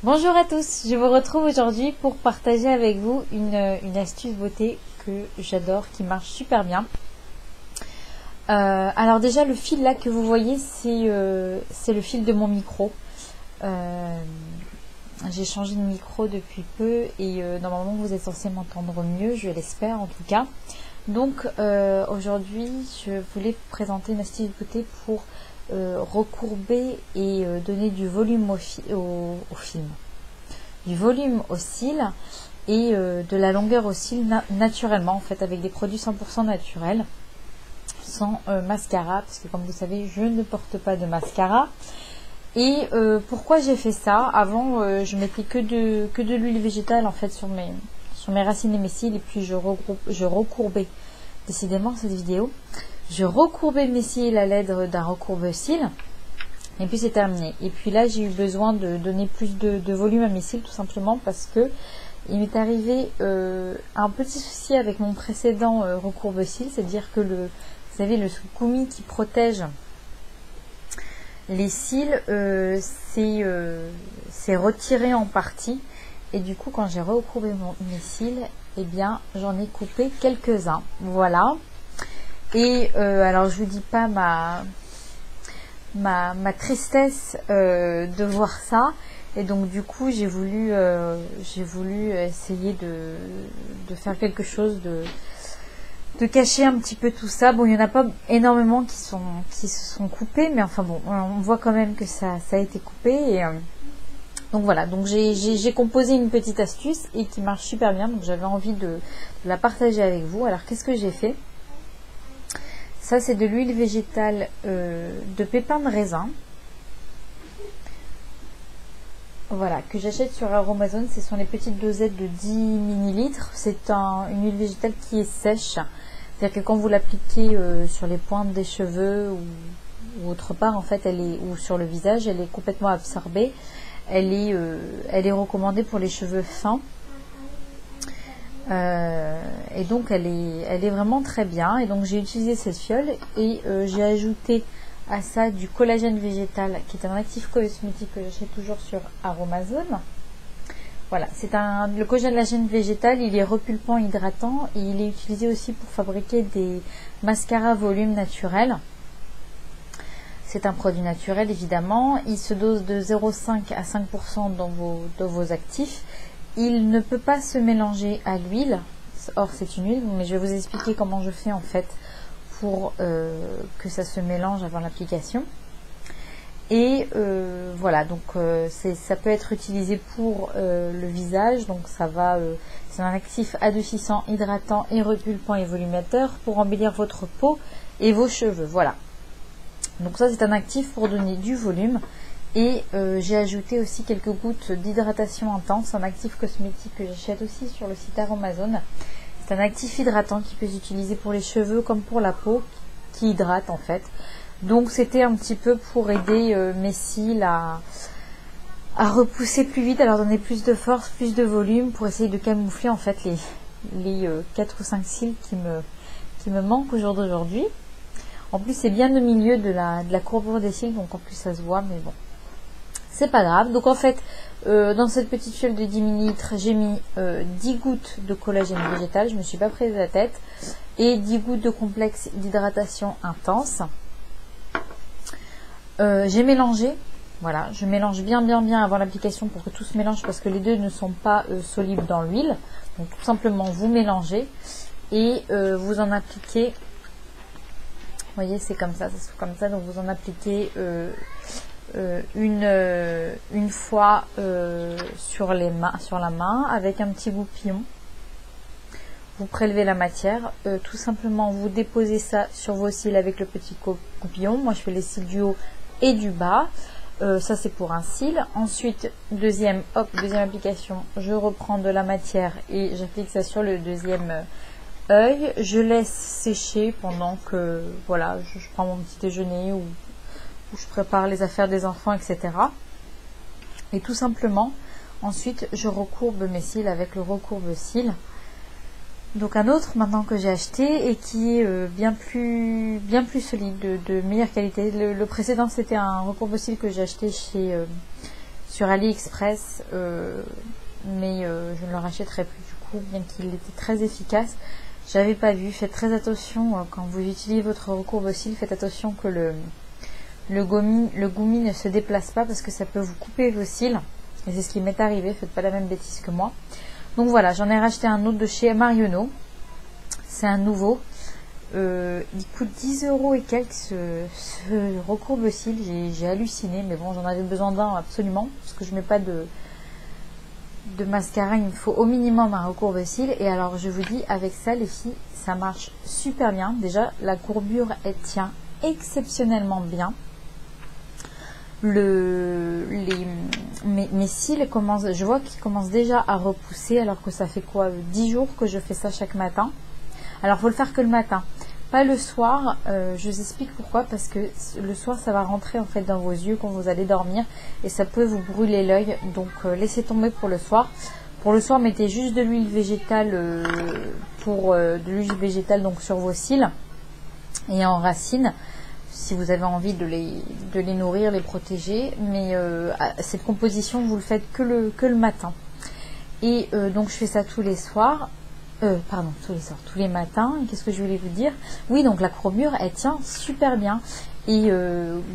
Bonjour à tous, je vous retrouve aujourd'hui pour partager avec vous une astuce beauté que j'adore, qui marche super bien. Alors déjà le fil là que vous voyez, c'est le fil de mon micro. J'ai changé de micro depuis peu et normalement vous êtes censé m'entendre mieux, je l'espère en tout cas. Donc aujourd'hui je voulais vous présenter une astuce beauté pour recourber et donner du volume au film, du volume aux cils et de la longueur aux cils naturellement en fait, avec des produits 100% naturels, sans mascara, parce que comme vous savez je ne porte pas de mascara. Et pourquoi j'ai fait ça? Avant je mettais que de l'huile végétale en fait sur mes racines et mes cils, et puis je recourbais, décidément cette vidéo, je recourbais mes cils à l'aide d'un recourbe-cils, et puis c'est terminé. Et puis là j'ai eu besoin de donner plus de volume à mes cils, tout simplement parce que il m'est arrivé un petit souci avec mon précédent recourbe-cils, c'est-à-dire que vous savez, le soukumi qui protège les cils c'est retiré en partie, et du coup quand j'ai recourbé mes cils, eh bien j'en ai coupé quelques-uns, voilà. Et alors je vous dis pas ma tristesse de voir ça, et donc du coup j'ai voulu essayer de faire quelque chose, de cacher un petit peu tout ça. Bon, il n'y en a pas énormément qui se sont coupés, mais enfin bon, on voit quand même que ça a été coupé. Et donc voilà, donc j'ai composé une petite astuce et qui marche super bien, donc j'avais envie de la partager avec vous. Alors qu'est-ce que j'ai fait? Ça, c'est de l'huile végétale de pépins de raisin. Voilà, que j'achète sur Amazon. Ce sont les petites dosettes de 10 ml. C'est une huile végétale qui est sèche. C'est-à-dire que quand vous l'appliquez sur les pointes des cheveux ou autre part, en fait, ou sur le visage, elle est complètement absorbée. Elle est recommandée pour les cheveux fins. Et donc elle est vraiment très bien. Et donc j'ai utilisé cette fiole et j'ai ajouté à ça du collagène végétal, qui est un actif cosmétique que j'achète toujours sur Amazon. Voilà, le collagène végétal, il est repulpant, hydratant, et il est utilisé aussi pour fabriquer des mascaras volume naturels. C'est un produit naturel évidemment, il se dose de 0,5 à 5% dans vos actifs. Il ne peut pas se mélanger à l'huile, or c'est une huile, mais je vais vous expliquer comment je fais en fait pour que ça se mélange avant l'application. Et voilà, donc ça peut être utilisé pour le visage, donc c'est un actif adoucissant, hydratant et repulpant et volumateur pour embellir votre peau et vos cheveux, voilà. Donc ça, c'est un actif pour donner du volume. Et j'ai ajouté aussi quelques gouttes d'hydratation intense, un actif cosmétique que j'achète aussi sur le site Amazon. C'est un actif hydratant qui peut s'utiliser pour les cheveux comme pour la peau, qui hydrate en fait. Donc c'était un petit peu pour aider mes cils à repousser plus vite, à leur donner plus de force, plus de volume, pour essayer de camoufler en fait les 4 ou 5 cils qui me manquent au jour d'aujourd'hui. En plus c'est bien au milieu de la courbure des cils, donc en plus ça se voit, mais bon, c'est pas grave. Donc en fait, dans cette petite fiole de 10 ml, j'ai mis 10 gouttes de collagène végétal, je me suis pas prise la tête, et 10 gouttes de complexe d'hydratation intense. J'ai mélangé, voilà, je mélange bien avant l'application pour que tout se mélange, parce que les deux ne sont pas solubles dans l'huile. Donc tout simplement vous mélangez et vous en appliquez. Vous voyez, c'est comme ça, comme ça. Donc vous en appliquez une fois sur la main avec un petit goupillon. Vous prélevez la matière, tout simplement vous déposez ça sur vos cils avec le petit goupillon. Moi je fais les cils du haut et du bas. Ça c'est pour un cil. Ensuite, deuxième application, je reprends de la matière et j'applique ça sur le deuxième œil. Je laisse sécher pendant que voilà, je prends mon petit déjeuner ou je prépare les affaires des enfants, etc. Et tout simplement, ensuite, je recourbe mes cils avec le recourbe-cils. Donc un autre maintenant que j'ai acheté et qui est bien plus solide, de meilleure qualité. Le précédent, c'était un recourbe-cils que j'ai acheté sur AliExpress, mais je ne le rachèterai plus du coup, bien qu'il était très efficace. J'avais pas vu. Faites très attention quand vous utilisez votre recourbe-cils, faites attention que le gommi ne se déplace pas parce que ça peut vous couper vos cils. Et c'est ce qui m'est arrivé, faites pas la même bêtise que moi. Donc voilà, j'en ai racheté un autre de chez Marionneau. C'est un nouveau. Il coûte 10 € et quelques ce recourbe-cils. J'ai halluciné, mais bon, j'en avais besoin d'un absolument. Parce que je mets pas de mascara, il me faut au minimum un recourbe-cils. Et alors je vous dis, avec ça les filles, ça marche super bien. Déjà, la courbure, elle tient exceptionnellement bien. Mes cils commencent, je vois qu'ils commencent déjà à repousser, alors que ça fait quoi, 10 jours que je fais ça chaque matin. Alors faut le faire que le matin, pas le soir. Je vous explique pourquoi, parce que le soir ça va rentrer en fait dans vos yeux quand vous allez dormir et ça peut vous brûler l'œil. Donc laissez tomber pour le soir. Pour le soir, mettez juste de l'huile végétale donc sur vos cils et en racines, si vous avez envie de les nourrir, les protéger. Mais cette composition, vous le faites que le matin. Et donc je fais ça tous les soirs. Tous les matins. Qu'est-ce que je voulais vous dire? Oui, donc la courbure, elle tient super bien. Et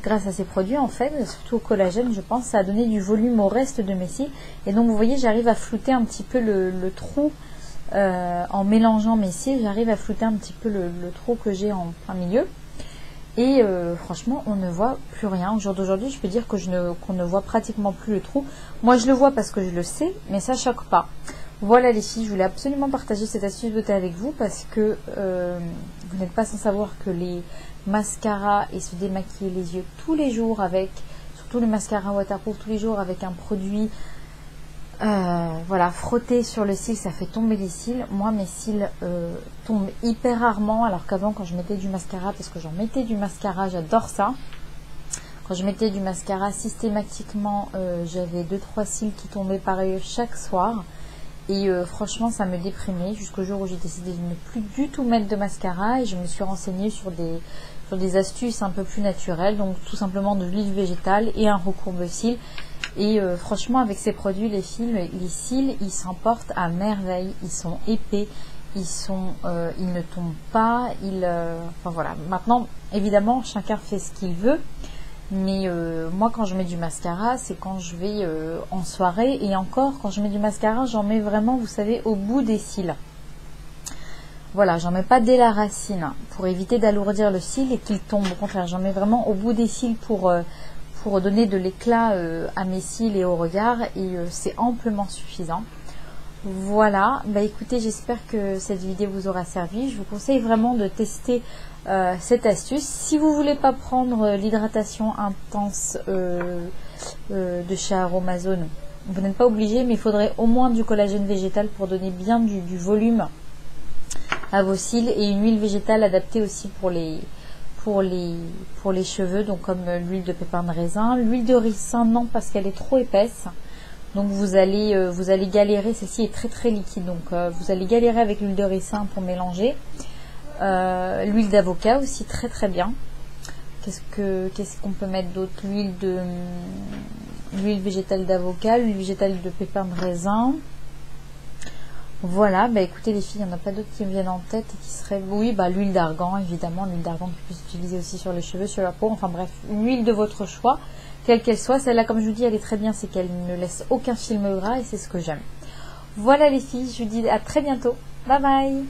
grâce à ces produits, en fait, surtout au collagène, je pense, ça a donné du volume au reste de mes cils. Et donc, vous voyez, j'arrive à flouter un petit peu le trou. En mélangeant mes cils, j'arrive à flouter un petit peu le trou que j'ai en plein milieu. Et franchement, on ne voit plus rien. Au jour d'aujourd'hui, je peux dire qu'on ne voit pratiquement plus le trou. Moi, je le vois parce que je le sais, mais ça choque pas. Voilà les filles, je voulais absolument partager cette astuce beauté avec vous parce que vous n'êtes pas sans savoir que les mascaras et se démaquiller les yeux tous les jours avec, surtout les mascaras waterproof tous les jours avec un produit, voilà, frotter sur le cil, ça fait tomber les cils. Moi mes cils tombent hyper rarement, alors qu'avant quand je mettais du mascara, parce que j'en mettais du mascara, j'adore ça. Quand je mettais du mascara systématiquement, j'avais 2-3 cils qui tombaient pareil chaque soir. Et franchement, ça me déprimait jusqu'au jour où j'ai décidé de ne plus du tout mettre de mascara. Et je me suis renseignée sur des astuces un peu plus naturelles. Donc tout simplement de l'huile végétale et un recourbe-cils. Et franchement, avec ces produits, les cils, ils s'emportent à merveille. Ils sont épais, ils ne tombent pas. Enfin voilà. Maintenant, évidemment, chacun fait ce qu'il veut. Mais moi quand je mets du mascara, c'est quand je vais en soirée. Et encore, quand je mets du mascara, j'en mets vraiment, vous savez, au bout des cils. Voilà, j'en mets pas dès la racine pour éviter d'alourdir le cil et qu'il tombe. Au contraire, j'en mets vraiment au bout des cils pour donner de l'éclat à mes cils et au regard. Et c'est amplement suffisant. Voilà, bah écoutez, j'espère que cette vidéo vous aura servi. Je vous conseille vraiment de tester cette astuce. Si vous voulez pas prendre l'hydratation intense de chez Aromazone, vous n'êtes pas obligé, mais il faudrait au moins du collagène végétal pour donner bien du volume à vos cils, et une huile végétale adaptée aussi pour les cheveux, donc comme l'huile de pépin de raisin. L'huile de ricin, non, parce qu'elle est trop épaisse. Donc vous allez galérer, celle-ci est très très liquide, donc vous allez galérer avec l'huile de ricin pour mélanger. L'huile d'avocat aussi très très bien. Qu'est-ce qu'on peut mettre d'autre? L'huile végétale d'avocat, l'huile végétale de pépin de raisin. Voilà, bah écoutez les filles, il n'y en a pas d'autres qui me viennent en tête et qui seraient... Oui, bah l'huile d'argan, évidemment, l'huile d'argan qui peut s'utiliser aussi sur les cheveux, sur la peau, enfin bref, une huile de votre choix, quelle qu'elle soit. Celle-là, comme je vous dis, elle est très bien, c'est qu'elle ne laisse aucun film gras et c'est ce que j'aime. Voilà les filles, je vous dis à très bientôt. Bye bye.